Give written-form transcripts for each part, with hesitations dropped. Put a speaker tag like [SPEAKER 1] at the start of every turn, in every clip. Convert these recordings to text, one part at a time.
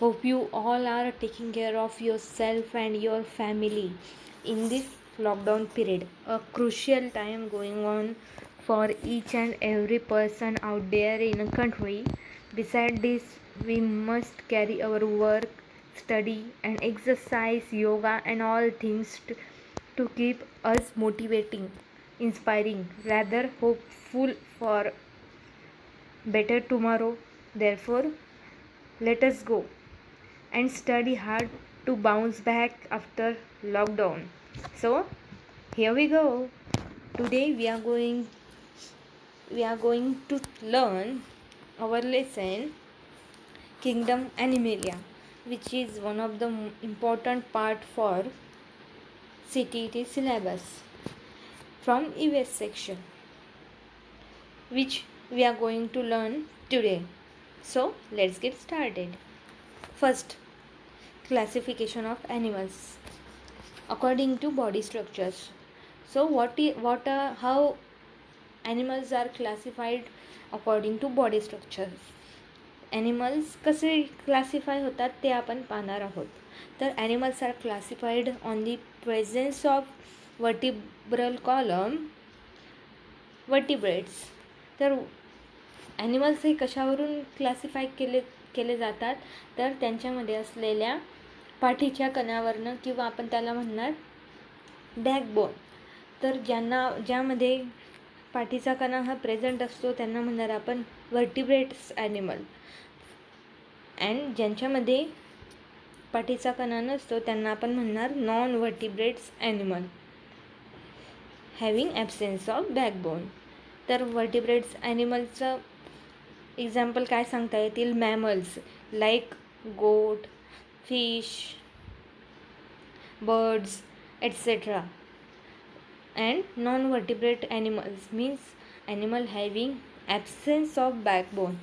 [SPEAKER 1] Hope you all are taking care of yourself and your family in this lockdown period. A crucial time going on for each and every person out there in a country. Besides this, we must carry our work, study, and exercise, yoga, and all things to keep us motivating, inspiring, rather hopeful for better tomorrow. Therefore, let us go and study hard to bounce back after lockdown. So here we go. Today we are going to learn our lesson Kingdom Animalia, which is one of the important part for CTET syllabus from EVS section, which we are going to learn today. So let's get started. First, classification of animals according to body structures. So how animals are classified according to body structures. Animals कसे classify होतात ते आपण पाहणार आहोत. तर animals are classified on the presence of vertebral column vertebrates. तर animals हे कशावरून क्लासिफाय केले जातात, तर त्यांच्यामध्ये असलेल्या पाठीच्या कणावरनं, किंवा आपण त्याला म्हणणार बॅकबोन. तर ज्यामध्ये पाठीचा कणा हा प्रेझेंट असतो त्यांना म्हणणार आपण वर्टिब्रेट्स ॲनिमल. अँड ज्यांच्यामध्ये पाठीचा कणा नसतो त्यांना आपण म्हणणार non vertebrates animal having absence of backbone. तर वर्टिब्रेट्स ॲनिमलचं एक्झाम्पल काय सांगता येतील? Mammals like goat, fish, birds etcetera. And non vertebrate animals means animal having absence of backbone.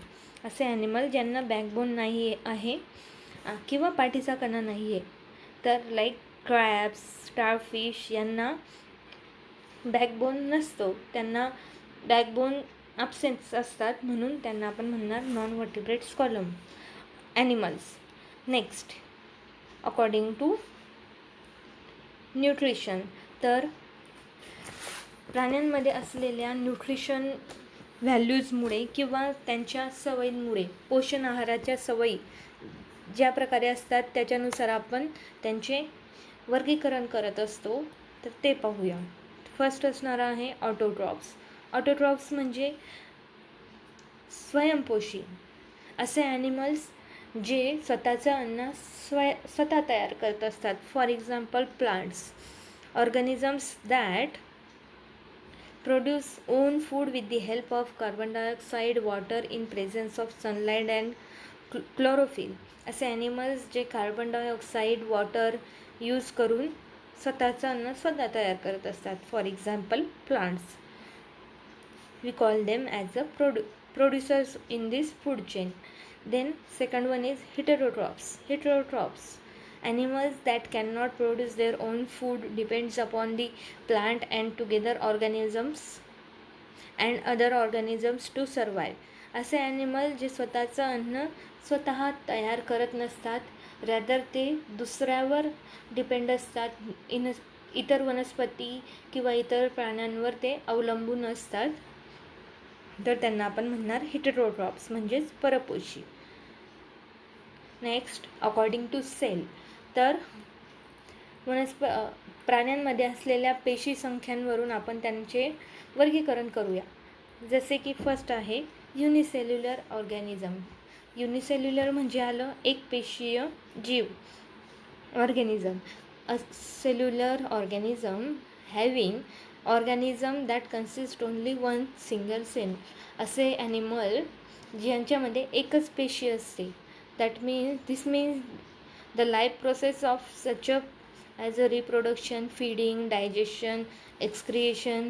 [SPEAKER 1] असे ॲनिमल ज्यांना बॅकबोन नाही आहे किंवा पाठीचा कणा नाही आहे. तर लाईक क्रॅब्स, स्टारफिश यांना बॅकबोन नसतो, त्यांना बॅकबोन ॲब्सेन्स असतात, म्हणून त्यांना आपण म्हणणार non vertebrates column animals. Next, according to nutrition. तर प्राण्यांमध्ये असलेल्या न्यूट्रिशन व्हॅल्यूजमुळे किंवा त्यांच्या सवयींमुळे, पोषण आहाराच्या सवयी ज्या प्रकारे असतात त्याच्यानुसार आपण त्यांचे वर्गीकरण करत असतो. तर ते पाहूया. फर्स्ट असणार आहे ऑटोट्रॉफ्स. ऑटोट्रॉफ्स म्हणजे स्वयंपोषी असे ॲनिमल्स जे स्वतःचं अन्न स्वतः तयार करत असतात. For example plants, organisms that produce own food with the help of carbon dioxide, water in presence of sunlight and chlorophyll. असे ॲनिमल्स जे कार्बन डायऑक्साईड, वॉटर यूज करून स्वतःचं अन्न स्वतः तयार करत असतात. For example plants, we call them as a producers in this food chain. Then second one is heterotrophs. Heterotrophs, animals that cannot produce their own food, depends upon the plant and together organisms and other organisms to survive. असे animal जे स्वतःचं अन्न स्वतः तयार करत नसतात, rather ते दुसऱ्यावर डिपेंड असतात. इतर वनस्पती किंवा इतर प्राण्यांवर ते अवलंबून असतात. तर त्यांना आपण म्हणणार हेटेरोट्रॉप्स म्हणजेच परपोषी. Next, according to cell. तर प्राण्यांमध्ये असलेल्या पेशी संख्यांवरून आपण त्यांचे वर्गीकरण करूया. जसे की फर्स्ट आहे युनिसेल्युलर ऑर्गॅनिझम. युनिसेल्युलर म्हणजे आलं एक पेशीय जीव, organism. A cellular organism having organism that consist only one single cell. असे ॲनिमल ज्यांच्यामध्ये एकच पेशी असते. This means the life process of such as a reproduction, feeding, digestion, excretion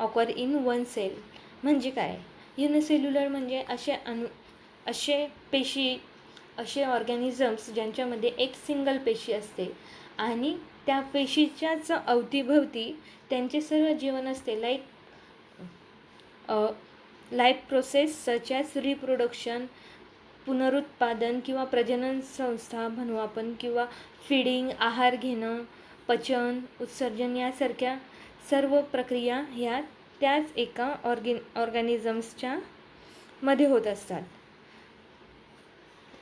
[SPEAKER 1] occur in one cell. म्हणजे काय? युनिसेल्युलर म्हणजे असे पेशी, असे ऑर्गॅनिझम्स ज्यांच्यामध्ये एक सिंगल पेशी असते आणि त्या पेशीच्याच अवतीभवती त्यांचे सर्व जीवन असते. Like life process such as reproduction, पुनरुत्पादन किंवा प्रजनन संस्था म्हणू आपण, किंवा फीडिंग, आहार घेणं, पचन, उत्सर्जन यासारख्या सर्व प्रक्रिया ह्या त्याच एका ऑर्गॅनिझम्सच्या मध्ये होत असतात.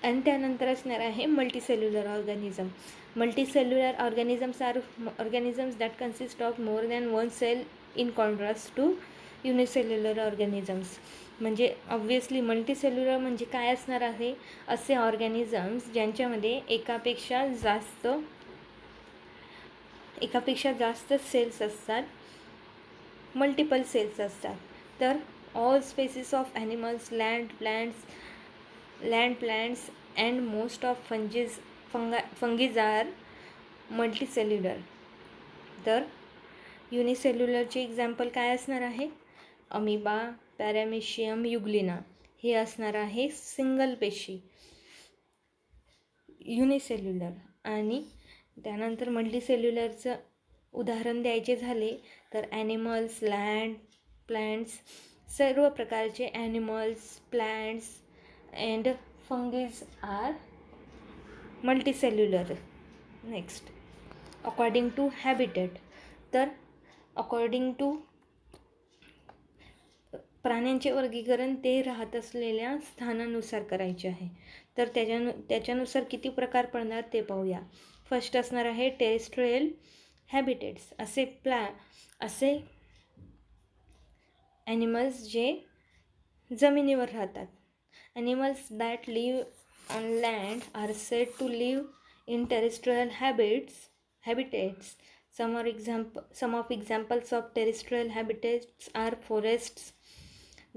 [SPEAKER 1] आणि त्यानंतर असणार आहे multicellular organism. Multicellular organisms are organisms that consist of more than one cell in contrast to unicellular organisms. म्हणजे ऑब्व्हियसली मल्टीसेल्युलर म्हणजे काय असणार आहे, असे ऑर्गॅनिझम्स ज्यांच्यामध्ये एकापेक्षा जास्त सेल्स असतात, मल्टिपल सेल्स असतात. तर all species of animals, land plants and most of fungi are multicellular. तर युनिसेल्युलरचे एक्झाम्पल काय असणार आहे, अमिबा, पॅरामेशियम, युग्लिना हे असणार आहे सिंगल पेशी युनिसेल्युलर. आणि त्यानंतर मल्टीसेल्युलरचं उदाहरण द्यायचे झाले तर ॲनिमल्स, लँड प्लांट्स, सर्व प्रकारचे animals, plants and fungi are multicellular. Next, according to habitat. तर अकॉर्डिंग टू प्राण्यांचे वर्गीकरण ते राहत असलेल्या स्थानानुसार करायचे आहे. तर त्याच्यानुसार किती प्रकार पडणार ते पाहूया. फर्स्ट असणार आहे टेरेस्ट्रियल हॅबिटेट्स. असे ॲनिमल्स जे जमिनीवर राहतात. Animals that live on land are said to live in terrestrial habitats. Some of examples of terrestrial habitats are forests,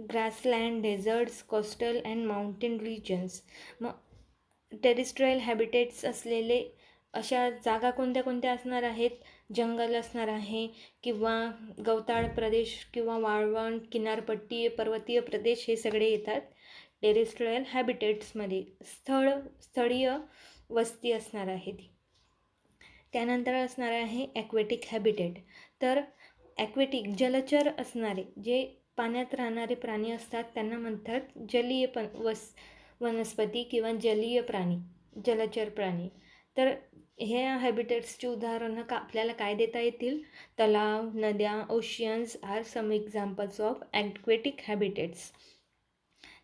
[SPEAKER 1] grassland, deserts, coastal and mountain regions. मग टेरेस्ट्रियल हॅबिटेट्स असलेले अशा जागा कोणत्या कोणत्या असणार आहेत, जंगल असणार आहे, किंवा गवताळ प्रदेश, किंवा वाळवंट, किनारपट्टी, पर्वतीय प्रदेश हे सगळे येतात टेरेस्ट्रियल हॅबिटेट्समध्ये. स्थळीय वस्ती असणार आहे ती. त्यानंतर असणार आहे ॲक्वेटिक हॅबिटेट. तर ॲक्वेटिक जलचर असणारे जे पाण्यात राहणारे प्राणी असतात त्यांना म्हणतात जलीय वनस्पती किंवा जलीय प्राणी, जलचर प्राणी. तर ह्या हॅबिटेट्सची उदाहरणं आपल्याला काय देता येतील, तलाव, नद्या, oceans are some examples of aquatic habitats.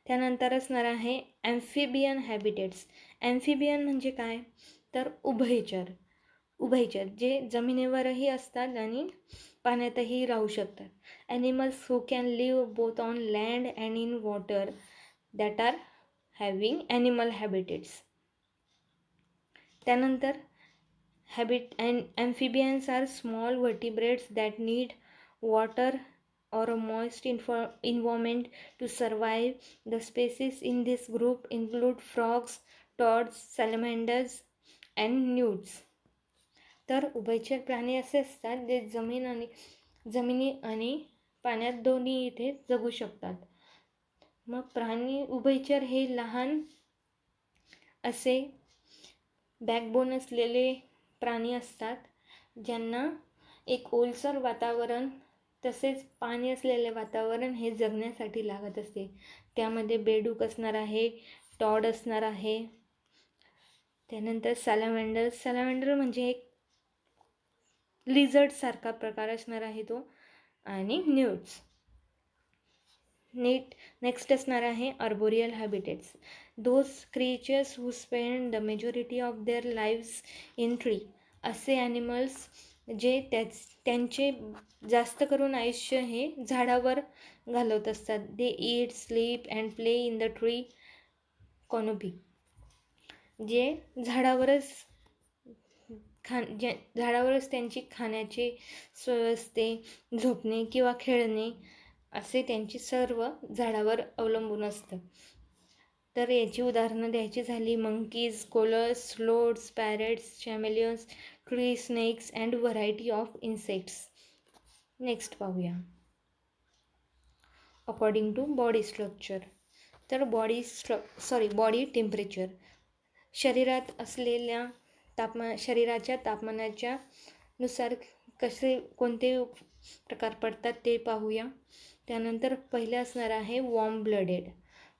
[SPEAKER 1] त्यानंतर असणार आहे ॲम्फिबियन हॅबिटेट्स. ॲम्फिबियन म्हणजे काय, तर उभयचर जे जमिनीवरही असतात आणि पाण्यातही राहू शकतात. Animals who can live both on land and in water that are having animal habitats. त्यानंतर amphibians are small vertebrates that need water or a moist environment to survive. The species in this group include frogs, toads, salamanders and newts. तर उभयचर प्राणी असे असतात जे जमिनी आणि पाण्यात दोन्ही इथे जगू शकतात. मग प्राणी उभयचर हे लहान असे बॅकबोन असलेले प्राणी असतात ज्यांना एक ओलसर वातावरण तसेच पाणी असलेले वातावरण हे जगण्यासाठी लागत असते. त्यामध्ये बेडूक असणार आहे, टॉड असणार आहे. त्यानंतर सॅलामेंडर म्हणजे एक लिझर्ड सारखा प्रकार असणार आहे तो. आणि न्यूट्स. नेक्स्ट असणार आहे arboreal habitats. Those creatures who spend the majority of their lives in tree. असे ॲनिमल्स जे त्यांचे जास्त करून आयुष्य हे झाडावर घालवत असतात. They eat, sleep and play in the tree canopy. जे झाडावरच त्यांची खाण्याची सोय असते, झोपणे किंवा खेळणे असे त्यांची सर्व झाडावर अवलंबून असतं. तर याची उदाहरणं द्यायची झाली monkeys, koalas, sloths, parrots, chameleons, tree snakes and variety of insects. Next पाहूया अकॉर्डिंग टू बॉडी स्ट्रक्चर. तर बॉडी टेम्परेचर. शरीरात असलेल्या शरीराच्या तापमानाच्या नुसार कोणते प्रकार पडतात ते पाहूया. त्यानंतर पहिले असणार आहे वॉर्म ब्लडेड.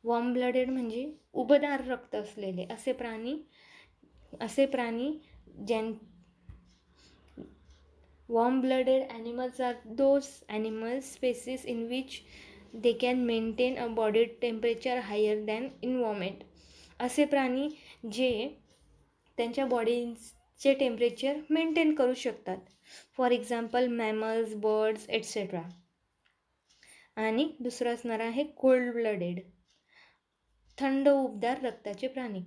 [SPEAKER 1] वॉर्म ब्लडेड म्हणजे उबदार रक्त असलेले असे प्राणी ज्यां warm blooded animals are those animal species in which they can maintain a body temperature higher than environment. असे प्राणी जे त्यांच्या बॉडीचे टेम्परेचर मेंटेन करू शकतात. For example mammals, birds etcetera. आणि दुसरं असणार आहे कोल्ड ब्लडेड, थंड उबदार रक्ताचे प्राणी.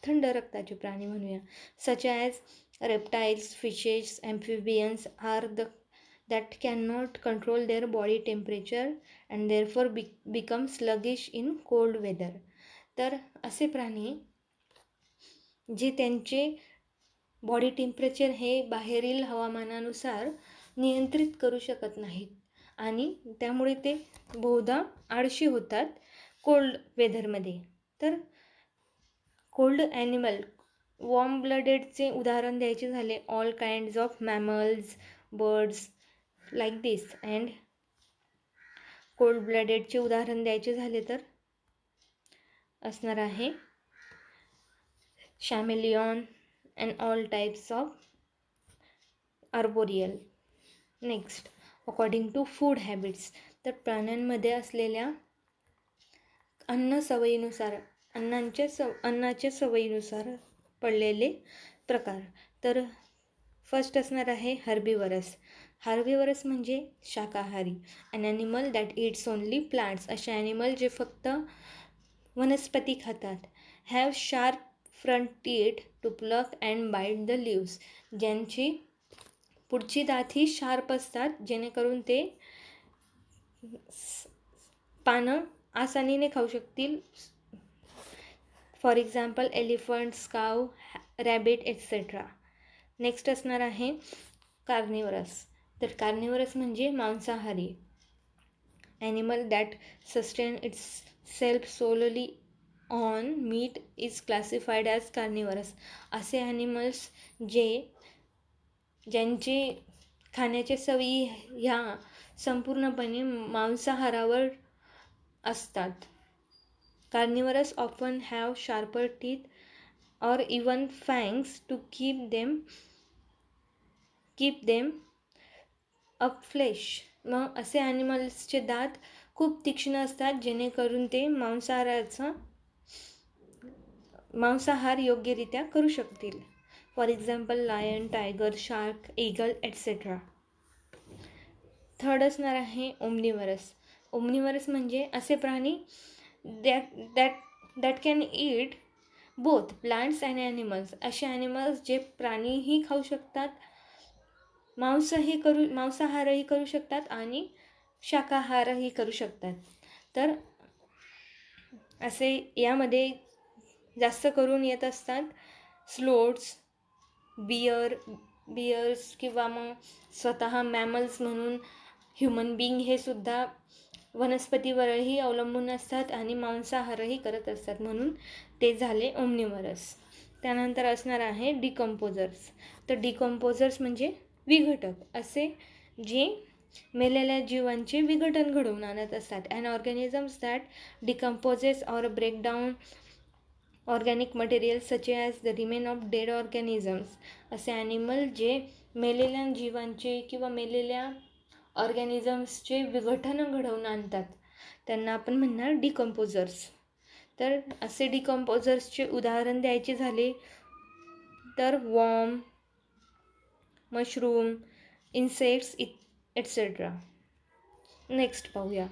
[SPEAKER 1] थंड रक्ताचे प्राणी म्हणूया, such as reptiles, fishes, amphibians are that cannot control their body temperature and therefore become sluggish in cold weather. तर असे प्राणी जे त्यांचे बॉडी टेम्परेचर हे बाहेरील हवामानानुसार नियंत्रित करू शकत नाहीत आणि त्यामुळे ते बहुधा आळशी होतात कोल्ड वेदरमध्ये. तर कोल्ड ॲनिमल वॉर्म ब्लडेडचे उदाहरण द्यायचे झाले, all kinds of mammals, birds like this. And cold ब्लडेडचे उदाहरण द्यायचे झाले तर असणार आहे chameleon and all types of arboreal. Next, according to food habits. तर प्राण्यांमध्ये असलेल्या अन्नाच्या सवयीनुसार पडलेले प्रकार. तर फर्स्ट असणार आहे हर्बिवरस. हर्बिवरस म्हणजे शाकाहारी. An animal that eats only plants. असे ॲनिमल जे फक्त वनस्पती खातात. Have sharp front teeth to pluck and bite the leaves. ज्यांची पुढची दात ही शार्प असतात जेणेकरून ते पानं आसानीने खाऊ शकतील. For example elephants, cow, rabbit etcetera. Next असणार आहे कार्निवरस. तर कार्निवरस म्हणजे मांसाहारी. Animal that sustain itself solely on meat is classified as carnivorous. असे ॲनिमल्स ज्यांचे खाण्याच्या सवयी ह्या संपूर्णपणे मांसाहारावर असतात. Carnivorous often have sharper teeth or even fangs to keep them up flesh. मग असे ॲनिमल्सचे दात खूप तीक्ष्ण असतात जेणेकरून ते मांसाहार योग्यरित्या करू शकतील. For example lion, tiger, shark, eagle etcetera. Third असणार आहे ओमनिवरस. ओमनिवरस म्हणजे असे प्राणी that can eat both plants and animals. असे ॲनिमल्स जे प्राणीही खाऊ शकतात, मांसाहारही करू शकतात आणि शाकाहारही करू शकतात. तर असे यामध्ये जास्त करून येत असतात स्लोथ्स, बियर्स किंवा मग स्वतः मॅमल्स म्हणून ह्युमन बिंग हे सुद्धा वनस्पतीवरही अवलंबून असतात आणि मांसाहारही करत असतात, म्हणून ते झाले ओमनिवरस. त्यानंतर असणार आहे डिकम्पोजर्स. तर डिकम्पोजर्स म्हणजे विघटक, असे जे मेलेल्या जीवांचे विघटन घडवून आणत असतात. And organisms that decomposes or break down organic material such as the remain of dead organisms. असे ॲनिमल जे मेलेल्या जीवांचे किंवा मेलेल्या ऑर्गॅनिझम्सचे विघटन घडवून आणतात त्यांना आपण म्हणणार डिकम्पोजर्स. तर असे डिकम्पोजर्सचे उदाहरण द्यायचे झाले तर worm, mushroom, insects etcetera. Next पाहूया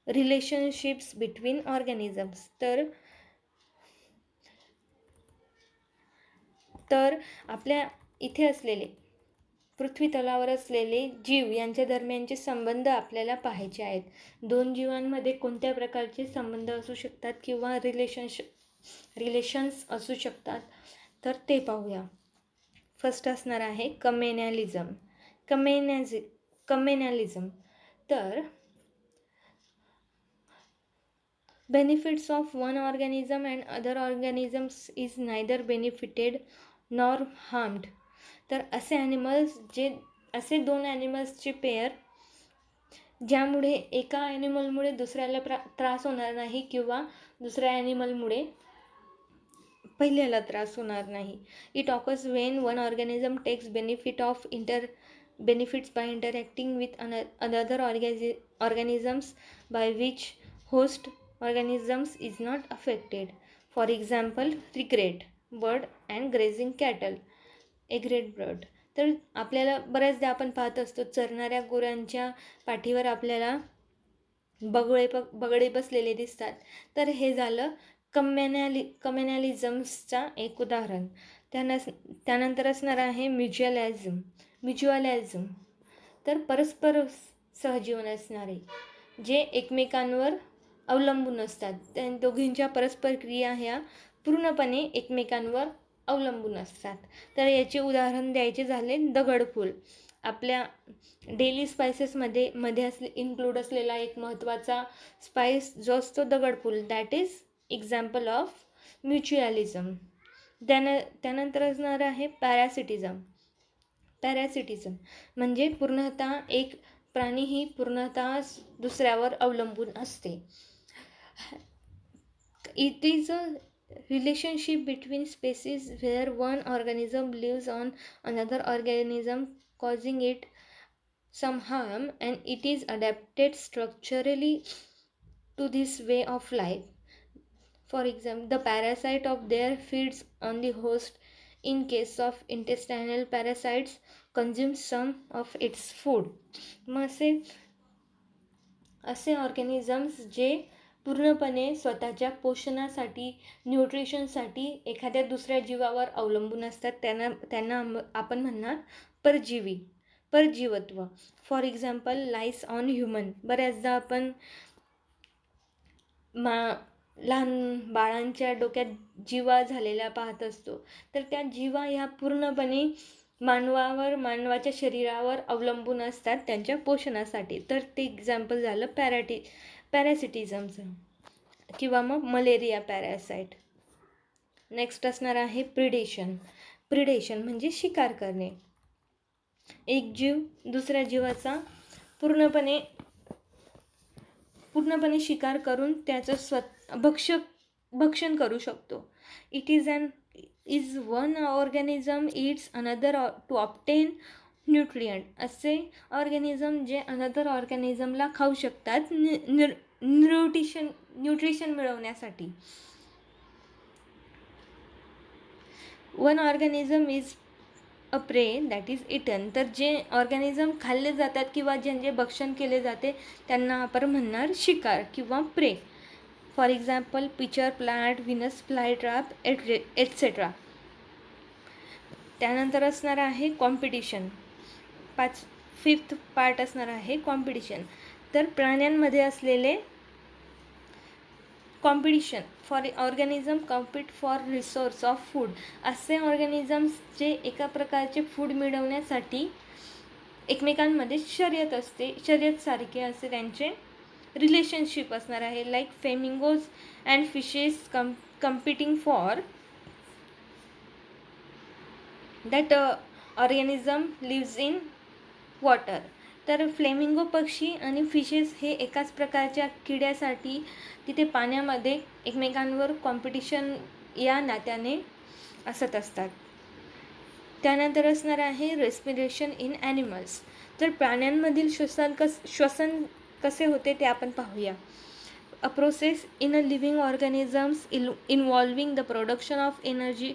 [SPEAKER 1] रिलेशनशिप्स बिटवीन ऑर्गॅनिझम्स. तर आपल्या इथे असलेले पृथ्वी तलावर असलेले जीव यांच्या दरम्यानचे संबंध आपल्याला पाहायचे आहेत. दोन जीवांमध्ये कोणत्या प्रकारचे संबंध असू शकतात किंवा रिलेशन्स असू शकतात तर ते पाहूया. फर्स्ट असणार आहे कमेन्यालिझम. तर benefits of one organism and other organisms is neither benefited nor harmed. तर असे दोन ॲनिमल्सचे पेअर ज्यामुळे एका ॲनिमलमुळे दुसऱ्याला त्रास होणार नाही किंवा दुसऱ्या ॲनिमलमुळे पहिल्याला त्रास होणार नाही. It occurs when one organism takes benefits by interacting with another organisms by which host organisms is not affected. For example egret bird and grazing cattle. Egret bird, तर आपल्याला बऱ्याचदा आपण पाहत असतो चरणाऱ्या गुरांच्या पाठीवर आपल्याला बगळे बसलेले दिसतात. तर हे झालं कम्युनॅलिझम्सचा एक उदाहरण. त्यानंतर असणार आहे म्युच्युअलिझम. तर परस्पर सहजीवन असणारे जे एकमेकांवर अवलंबून असतात. त्या दोघींच्या परस्पर क्रिया ह्या पूर्णपणे एकमेकांवर अवलंबून असतात. तर याचे उदाहरण द्यायचे झाले दगडफूल. आपल्या डेली स्पायसेसमध्ये इन्क्लूड असलेला एक महत्त्वाचा स्पाइस जो असतो दगडफूल, दॅट इज एक्झाम्पल ऑफ म्युच्युअलिझम. त्यानंतर असणार आहे पॅरासिटिझम म्हणजे पूर्णतः एक प्राणी ही पूर्णतः दुसऱ्यावर अवलंबून असते. It is a relationship between species where one organism lives on another organism causing it some harm, and it is adapted structurally to this way of life. For example, the parasite of there feeds on the host. In case of intestinal parasites, consumes some of its food. मग असे organisms जे पूर्णपणे स्वतःच्या पोषणासाठी, न्यूट्रिशनसाठी एखाद्या दुसऱ्या जीवावर अवलंबून असतात, त्यांना आपण म्हणणार परजीवत्व. For example lice on human. बऱ्याचदा आपण लहान बाळांच्या डोक्यात जीवा झालेल्या पाहत असतो. तर त्या जीवा ह्या पूर्णपणे मानवाच्या शरीरावर अवलंबून असतात त्यांच्या पोषणासाठी. तर ते एक्झाम्पल झालं पॅरासिटिझमचं किंवा मग मलेरिया पॅरासाईट. नेक्स्ट असणार आहे प्रिडेशन म्हणजे शिकार करणे. एक जीव दुसऱ्या जीवाचा पूर्णपणे शिकार करून त्याचं भक्षण करू शकतो. It is one organism eats another to obtain nutrient. असे ऑर्गॅनिझम जे अनदर ऑर्गॅनिझमला खाऊ शकतात न्यूट्रिशन मिळवण्यासाठी. वन ऑर्गॅनिझम इज अ प्रे दॅट इज इटन. तर जे ऑर्गॅनिझम खाल्ले जातात किंवा ज्यांचे भक्षण केले जाते त्यांना आपण म्हणणार शिकार किंवा प्रे. For example pitcher plant, Venus flytrap etcetera. त्यानंतर असणार आहे कॉम्पिटिशन. फिफ्थ पार्ट असणार आहे कॉम्पिटिशन. तर प्राण्यांमध्ये असलेले competition. For organism compete for resource of food. असे ऑर्गॅनिझम्स जे एका प्रकारचे फूड मिळवण्यासाठी एकमेकांमध्ये शर्यत सारखे असे त्यांचे रिलेशनशिप असणार आहे. Like flamingos and fishes competing for that organism lives in water. तर फ्लेमिंगो पक्षी आणि फिशेस हे एकाच प्रकारच्या किड्यासाठी तिथे पाण्यामध्ये एकमेकांवर कॉम्पिटिशन या नात्याने असत असतात. त्यानंतर असणार आहे रेस्पिरेशन इन ॲनिमल्स. तर प्राण्यांमधील श्वसन कसे होते ते आपण पाहूया. A process in a living organisms involving the production of energy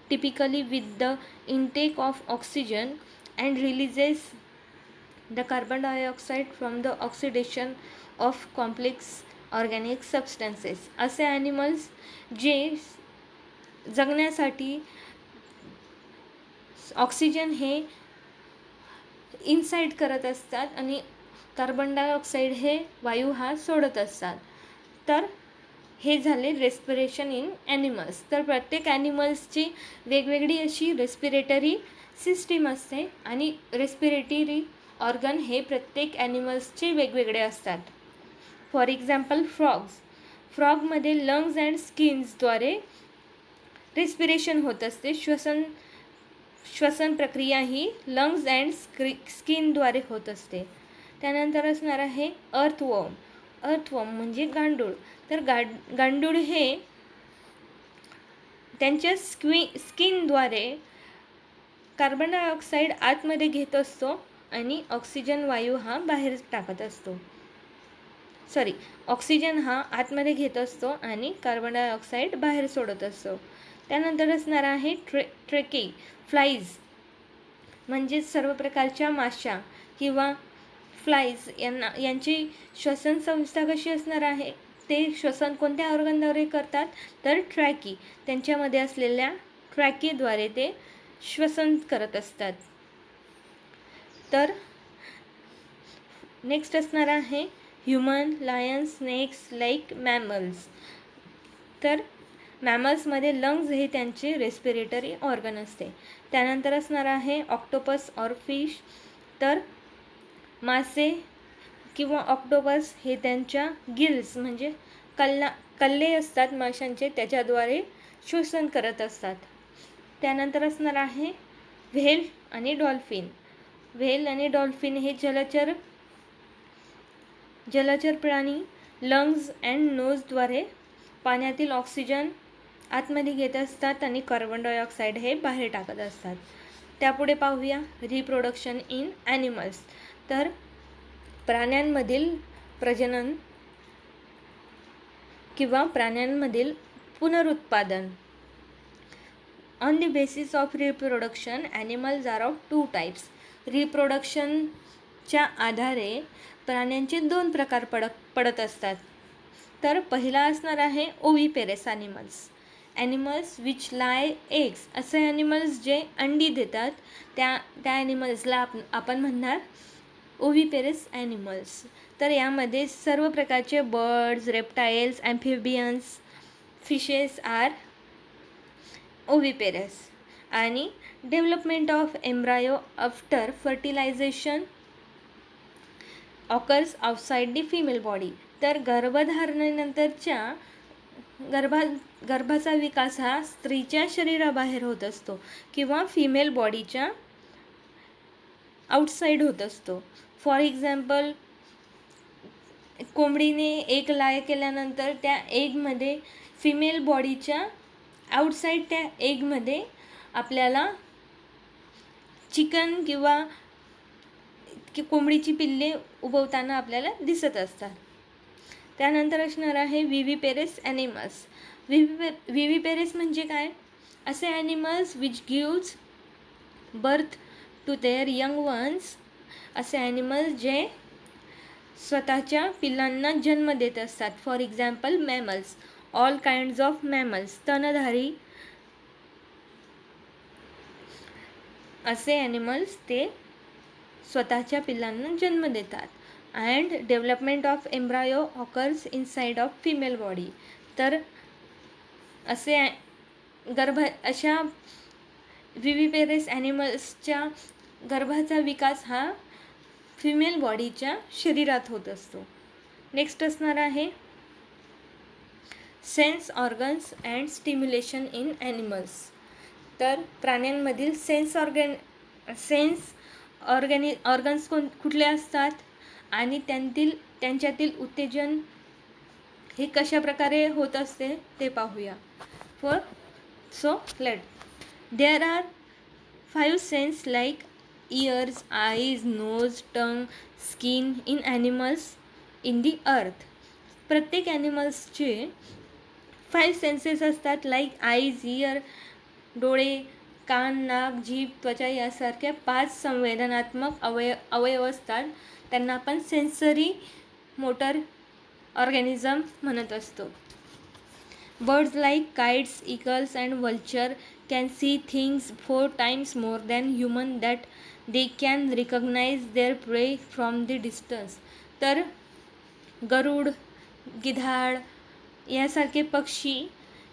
[SPEAKER 1] typically with the intake of oxygen and releases the carbon dioxide from the oxidation of complex organic substances. असे animals जे जगण्यासाठी ऑक्सिजन हे inside करत असतात आणि carbon dioxide हे वायू हा सोडत असतात. तर हे झाले रेस्पिरेशन इन ॲनिमल्स. तर प्रत्येक ॲनिमल्सची वेगवेगळी अशी रेस्पिरेटरी सिस्टीम असते आणि रेस्पिरेटरी ऑर्गन हे प्रत्येक ॲनिमल्सचे वेगवेगळे असतात. फॉर एक्झाम्पल फ्रॉगमध्ये लंग्स अँड स्किन्सद्वारे रेस्पिरेशन होत असते. श्वसन प्रक्रिया ही लंग्स अँड स्किनद्वारे होत असते. त्यानंतर असणार आहे अर्थवॉर्म. अर्थवॉर्म म्हणजे गांडूळ. तर गांडूळ हे त्यांच्या स्किनद्वारे कार्बन डायऑक्साईड आतमध्ये घेत असतो आणि ऑक्सिजन वायू हा बाहेर टाकत असतो. ऑक्सिजन हा आतमध्ये घेत असतो आणि कार्बन डायऑक्साईड बाहेर सोडत असतो. त्यानंतर असणार आहे ट्रेकी फ्लाईज, म्हणजे सर्व प्रकारच्या माशा किंवा फ्लाईज यांची श्वसन संस्था कशी असणार आहे, ते श्वसन कोणत्या ऑर्गनद्वारे करतात, तर ट्रॅकी, त्यांच्यामध्ये असलेल्या ट्रॅकीद्वारे ते श्वसन करत असतात. तर नेक्स्ट असणार आहे human, lion, snakes like mammals. तर मॅमल्समध्ये लंग्स हे त्यांचे रेस्पिरेटरी ऑर्गन असते. त्यानंतर असणार आहे ऑक्टोपस ऑर फिश. तर मासे किंवा ऑक्टोपस हे त्यांच्या गिल्स म्हणजे कल्ले असतात माशांचे, त्याच्याद्वारे श्वसन करत असतात. त्यानंतर असणार आहे व्हेल आणि डॉल्फिन. व्हेल आणि डॉल्फिन हे जलचर प्राणी लंग्स अँड नोजद्वारे पाण्यातील ऑक्सिजन आतमध्ये घेत असतात आणि कार्बन डायऑक्साईड हे बाहेर टाकत असतात. त्यापुढे पाहूया रिप्रोडक्शन इन ॲनिमल्स. तर प्राण्यांमधील प्रजनन किंवा प्राण्यांमधील पुनरुत्पादन. On the basis of reproduction animals are of 2 types. रिप्रोडक्शनच्या आधारे प्राण्यांचे 2 प्रकार पडत असतात. तर पहिला असणार आहे ओव्हिपेरस ॲनिमल्स विच लाय एग्स. असे ॲनिमल्स जे अंडी देतात त्या ॲनिमल्सला आपण म्हणणार ओव्हिपेरस ॲनिमल्स. तर यामध्ये सर्व प्रकारचे birds, reptiles, amphibians, fishes are oviparous. आणि development of embryo after fertilization occurs outside the female body. तर गर्भधारणेनंतरच्या गर्भाचा विकास हा स्त्रीच्या शरीराबाहेर होत असतो किंवा फिमेल बॉडीच्या आउटसाईड होत असतो. फॉर एक्झाम्पल, कोंबडीने एग लाय केल्यानंतर त्या एगमध्ये फिमेल बॉडीच्या आउटसाईड त्या एगमध्ये आपल्याला चिकन किंवा कोंबडीची पिल्ले उगवताना आपल्याला दिसत असतात. त्यानंतर असणार आहे विव्हिपेरस ॲनिमल्स. विव्हिपेरस म्हणजे काय? असे animals which gives birth to their young ones. असे ॲनिमल्स जे स्वतःच्या पिल्लांना जन्म देत असतात. For example mammals, all kinds of mammals, स्तनधारी असे ॲनिमल्स ते स्वतःच्या पिल्लांना जन्म देतात. And development of embryo occurs inside of female body. तर असे अशा विव्हिपेरस ॲनिमल्सच्या गर्भाचा विकास हा फिमेल बॉडीच्या शरीरात होत असतो. नेक्स्ट असणार आहे sense organs and stimulation in animals. तर प्राण्यांमधील सेन्स ऑर्गन्स कुठले असतात आणि त्यांच्यातील उत्तेजन हे कशा प्रकारे होत असते ते पाहूया. There are 5 sense like ears, eyes, nose, tongue, skin in animals in the earth. प्रत्येक ॲनिमल्सचे 5 सेन्सेस असतात, लाईक आईज, इयर, डोळे, कान, नाक, जीभ, त्वचा यासारख्या 5 संवेदनात्मक अवयव असतात. त्यांना आपण सेन्सरी मोटर ऑर्गॅनिझम म्हणत असतो. Birds like kites, eagles and vulture can see things 4 times more than human that they can recognize their prey from the distance. तर गरुड, गिधाड यासारखे पक्षी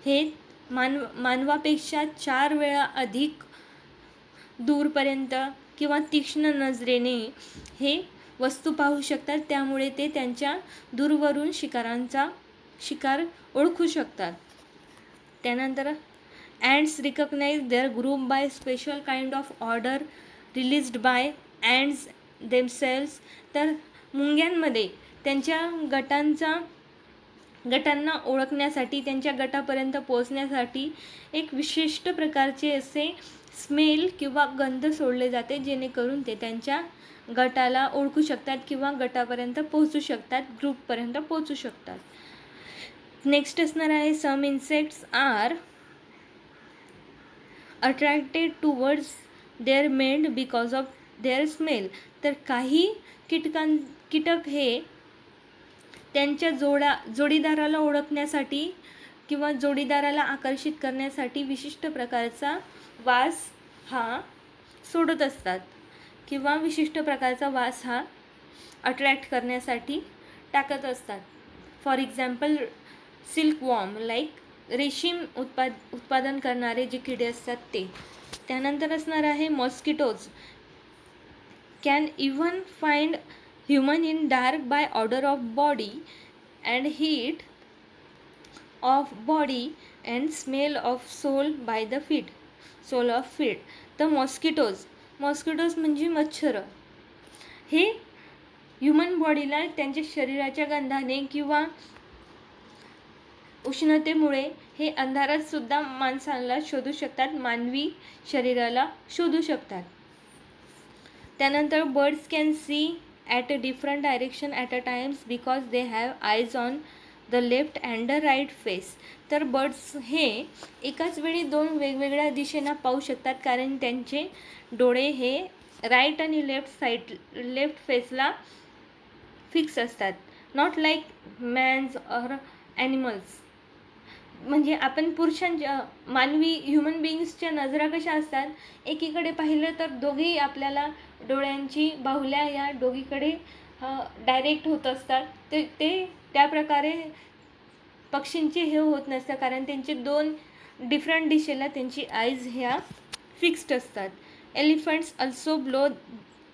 [SPEAKER 1] हे मानवापेक्षा 4 वेळा अधिक दूरपर्यंत किंवा तीक्ष्ण नजरेने हे वस्तू पाहू शकतात. त्यामुळे ते त्यांच्या दूरवरून शिकार ओळखू शकतात. त्यानंतर ants recognize their group by special kind of order released by ants themselves. तर मुंग्यांमध्ये त्यांच्या गटांना ओळखण्यासाठी, त्यांच्या गटापर्यंत पोहोचण्यासाठी एक विशिष्ट प्रकारचे असे स्मेल किंवा गंध सोडले जाते, जेणेकरून ते त्यांच्या गटाला ओळखू शकतात किंवा गटापर्यंत पोहोचू शकतात, ग्रुपपर्यंत पोहोचू शकतात. नेक्स्ट असणार आहे, some insects are attracted towards their mate because of their smell. तर काही कीटक हे त्यांच्या जोडीदाराला ओळखण्यासाठी किंवा जोडीदाराला आकर्षित करण्यासाठी विशिष्ट प्रकारचा वास हा सोडत असतात किंवा विशिष्ट प्रकारचा वास हा अट्रॅक्ट करण्यासाठी टाकत असतात. फॉर एक्झाम्पल सिल्कवॉर्म, लाईक रेशीम उत्पादन करणारे जे किडे असतात ते. त्यानंतर असणार आहे mosquitoes can even find human in dark by odour of body and heat of body and smell of sole by the sole of feet. तर मॉस्किटोज म्हणजे मच्छर हे ह्युमन बॉडीला त्यांच्या शरीराच्या गंधाने किंवा उष्णतेमुळे हे अंधारात सुद्धा माणसाला शोधू शकतात, मानवी शरीराला शोधू शकतात. त्यानंतर birds can see at a different direction at a times because they have eyes on the left and the right face. तर बर्ड्स हे एकाच वेळी 2 वेगवेगळ्या दिशेला पाहू शकतात, कारण त्यांचे डोळे हे राईट आणि लेफ्ट फेसला फिक्स असतात. Not like man's or animals. म्हणजे आपण पुरुषांच्या मानवी ह्युमन बिईंग्सच्या नजरा कशा असतात, एकीकडे पाहिलं तर दोघेही आपल्याला डोळ्यांची बाहुल्या या दोघीकडे डायरेक्ट होत असतात. ते त्या प्रकारे पक्षींचे हे होत नसतं, कारण त्यांचे 2 डिफरंट दिशेला त्यांची आईज ह्या फिक्स्ड असतात. Elephants also blow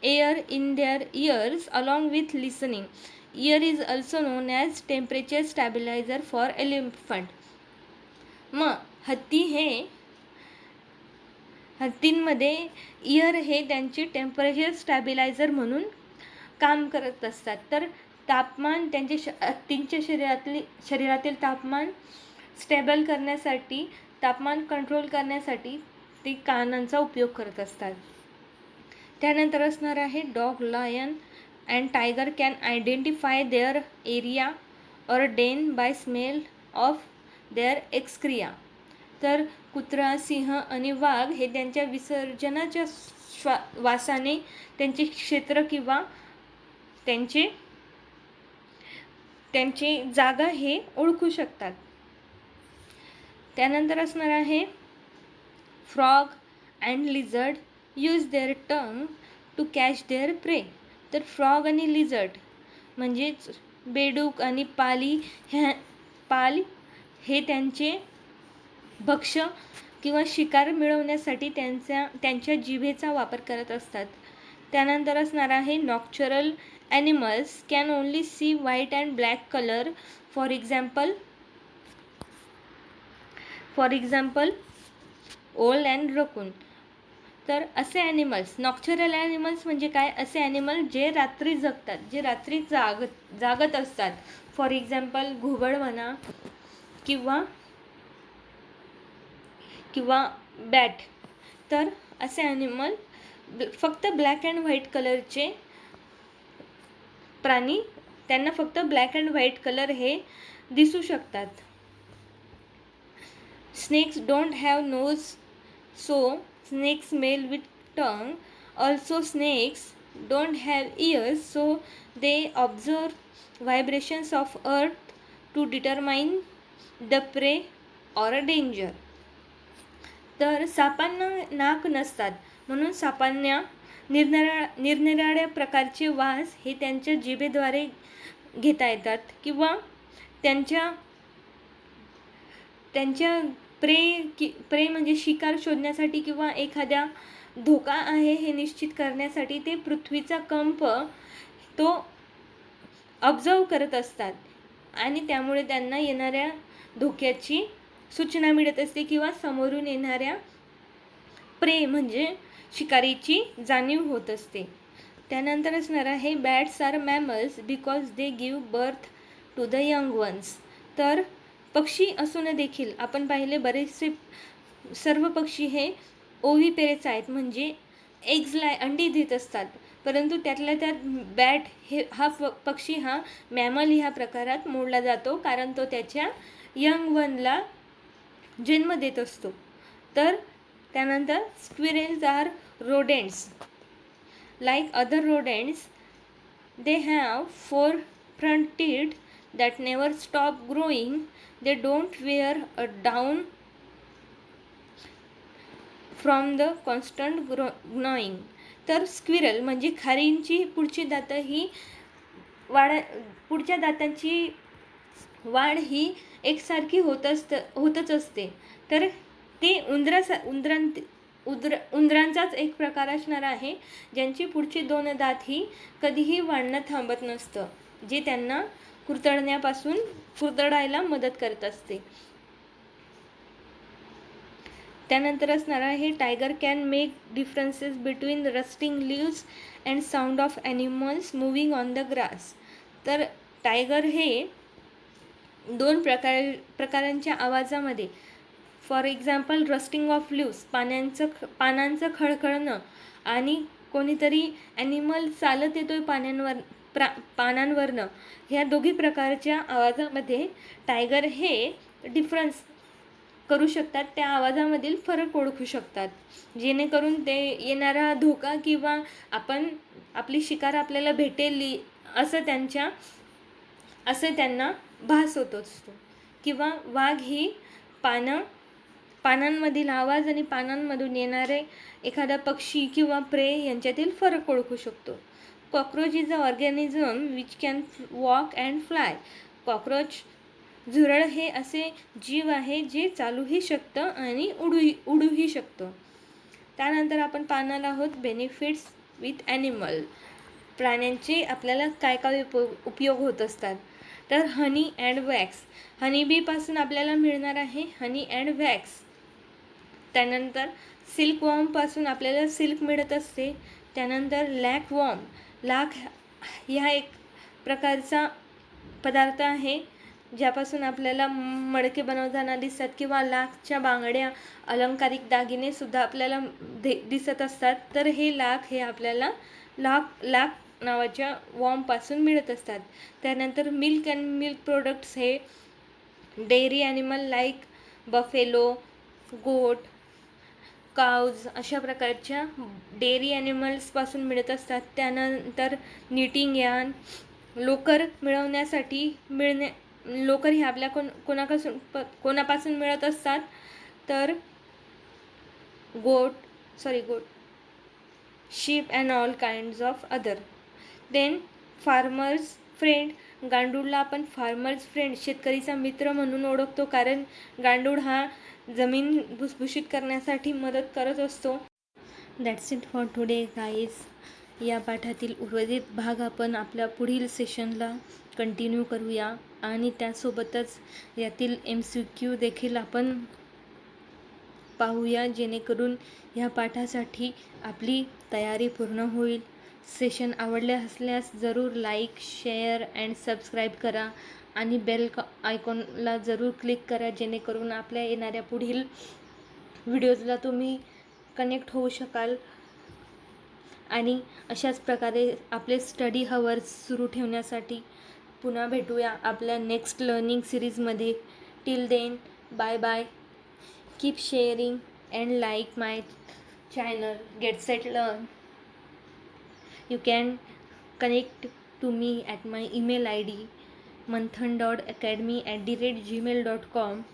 [SPEAKER 1] air in their years along with listening. Year is also non as temperature stabiliser for elephant. मग हत्तींमध्ये इयर हे त्यांचे टेम्परेचर स्टॅबिलायझर म्हणून काम करत असतात. तर तापमान हत्तींच्या शरीरातील तापमान स्टेबल करण्यासाठी, तापमान कंट्रोल करण्यासाठी ते कानांचा उपयोग करत असतात. त्यानंतर असणार आहे dog, lion and tiger can identify their area or den by smell of their excreta. तर कुत्रा, सिंह आणि वाघ हे त्यांच्या विसर्जनाच्या वासाने त्यांचे क्षेत्र किंवा त्यांचे जागा हे ओळखू शकतात. त्यानंतर असणार आहे frog and lizard use their tongue to catch their prey. तर फ्रॉग आणि लिझर्ड म्हणजेच बेडूक आणि पाल हे त्यांचे भक्ष्य किंवा शिकार मिळवण्यासाठी त्यांच्या जिभेचा वापर करत असतात. त्यानंतर असणार आहे nocturnal animals can only see white and black colour. For example owl and raccoon. तर असे ॲनिमल्स, नॉक्चरल ॲनिमल्स म्हणजे काय, असे ॲनिमल जे रात्री जगतात, जे रात्री जागत असतात. फॉर एक्झाम्पल घुबड म्हणा किंवा बॅट. तर असे ॲनिमल फक्त ब्लॅक अँड व्हाईट कलरचे प्राणी, त्यांना फक्त ब्लॅक अँड व्हाईट कलर हे दिसू शकतात. Snakes don't have nose, so snakes smell with tongue. Also snakes don't have ears, so they observe vibrations of earth to determine the prey or a danger. तर सापांना नाक नसतात, म्हणून सापांना निरनिराळ्या प्रकारचे वास हे त्यांच्या जिभेद्वारे घेता येतात किंवा त्यांच्या प्रे म्हणजे शिकार शोधण्यासाठी किंवा एखाद्या धोका आहे हे निश्चित करण्यासाठी ते पृथ्वीचा कंप तो ऑब्झर्व करत असतात आणि त्यामुळे त्यांना येणाऱ्या धोक्याची सूचना मिळत असते किंवा समोरून येणाऱ्या प्रे म्हणजे शिकारीची जाणीव होत असते. त्यानंतर असणार आहे bats are mammals because they give birth to the young ones. तर पक्षी असून देखील आपण पाहिले बरेचसे सर्व पक्षी हे ओव्हिपेरेस आहेत, म्हणजे एग्जला अंडी देत असतात. परंतु त्यातल्या त्यात बॅट हा पक्षी हा मॅमल ह्या प्रकारात मोडला जातो, कारण तो त्याच्या यंग वनला जन्म देत असतो. तर त्यानंतर squirrels are rodents. Like other rodents they have 4 front teeth that never stop growing. They don't wear a down from the constant gnawing. तर स्क्विरल म्हणजे खारींची पुढची दातं ही पुढच्या दातांची वाढ ही एकसारखी होतच असते. तर ते उंदरांचाच एक प्रकार असणार आहे, ज्यांची पुढची 2 दात ही कधीही वाढणं थांबत नसतं, जे त्यांना कुरतडायला मदत करत असते. त्यानंतर असणार आहे tiger can make differences between rustling leaves and sound of animals moving on the grass. तर टायगर हे 2 प्रकारांच्या आवाजामध्ये, for example rustling of leaves पानांचं खळखळणं, आणि कोणीतरी ॲनिमल चालत येतोय पानांवरनं, ह्या दोघी प्रकारच्या आवाजामध्ये टायगर हे डिफरन्स करू शकतात, त्या आवाजामधील फरक ओळखू शकतात, जेणेकरून ते येणारा धोका किंवा आपली शिकार आपल्याला भेटेल असं त्यांना भास होत असतो. किंवा वाघ ही पानांमधील आवाज आणि पानांमधून येणारे एखादा पक्षी किंवा प्रे यांच्यातील फरक ओळखू शकतो. Cockroach is a organism which can walk and fly. Cockroach झुरळ हे असे जीव आहे जे चालूही शकतं आणि उडूही शकतं. त्यानंतर आपण पाहणार आहोत बेनिफिट्स विथ ॲनिमल. प्राण्यांचे आपल्याला काय काय उपयोग होत असतात. तर हनी अँड वॅक्स. हनीबीपासून आपल्याला मिळणार आहे हनी अँड वॅक्स. त्यानंतर सिल्क वॉर्मपासून आपल्याला सिल्क मिळत असते. त्यानंतर लाख ह्या एक प्रकारचा पदार्थ आहे, ज्यापासून आपल्याला मडके बनवताना दिसतात, किंवा लाखच्या बांगड्या, अलंकारिक दागिनेसुद्धा आपल्याला दिसत असतात. तर हे लाख हे आपल्याला लाख नावाच्या वॉर्मपासून मिळत असतात. त्यानंतर मिल्क अँड मिल्क प्रोडक्ट्स हे डेअरी ॲनिमल लाईक बफेलो, गोट, काऊज अशा प्रकारच्या डेअरी ॲनिमल्सपासून मिळत असतात. त्यानंतर निटिंग यार्न, लोकर हे आपल्या कोणापासून मिळत असतात. तर गोट, sheep and all kinds of other. Then farmers friend. गांडूळला आपण फार्मर्स फ्रेंड, शेतकरीचा मित्र म्हणून ओळखतो, कारण गांडूळ हा जमीन भुसभुशीत करण्यासाठी मदत करत असतो. That's it for today guys. या पाठातील उर्वरित भाग आपण आपल्या पुढील सेशनला कंटिन्यू करूया, आणि त्यासोबतच यातील MCQ देखील आपण पाहूया, जेणेकरून ह्या पाठासाठी आपली तयारी पूर्ण होईल. सेशन आवडले असल्यास जरूर लाईक, शेअर अँड सबस्क्राईब करा, आणि बेल आयकॉनला जरूर क्लिक करा, जेणेकरून आपल्या येणाऱ्या पुढील व्हिडिओजला तुम्ही कनेक्ट होऊ शकाल. आणि अशाच प्रकारे आपले स्टडी हवर्स सुरू ठेवण्यासाठी पुन्हा भेटूया आपल्या नेक्स्ट लर्निंग सिरीजमध्ये. Till then, bye bye. Keep sharing and like my channel Get Set Learn. You can connect to me at my email ID manthan.academy@gmail.com.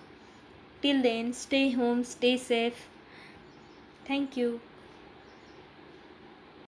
[SPEAKER 1] Till then, stay home, stay safe. Thank you.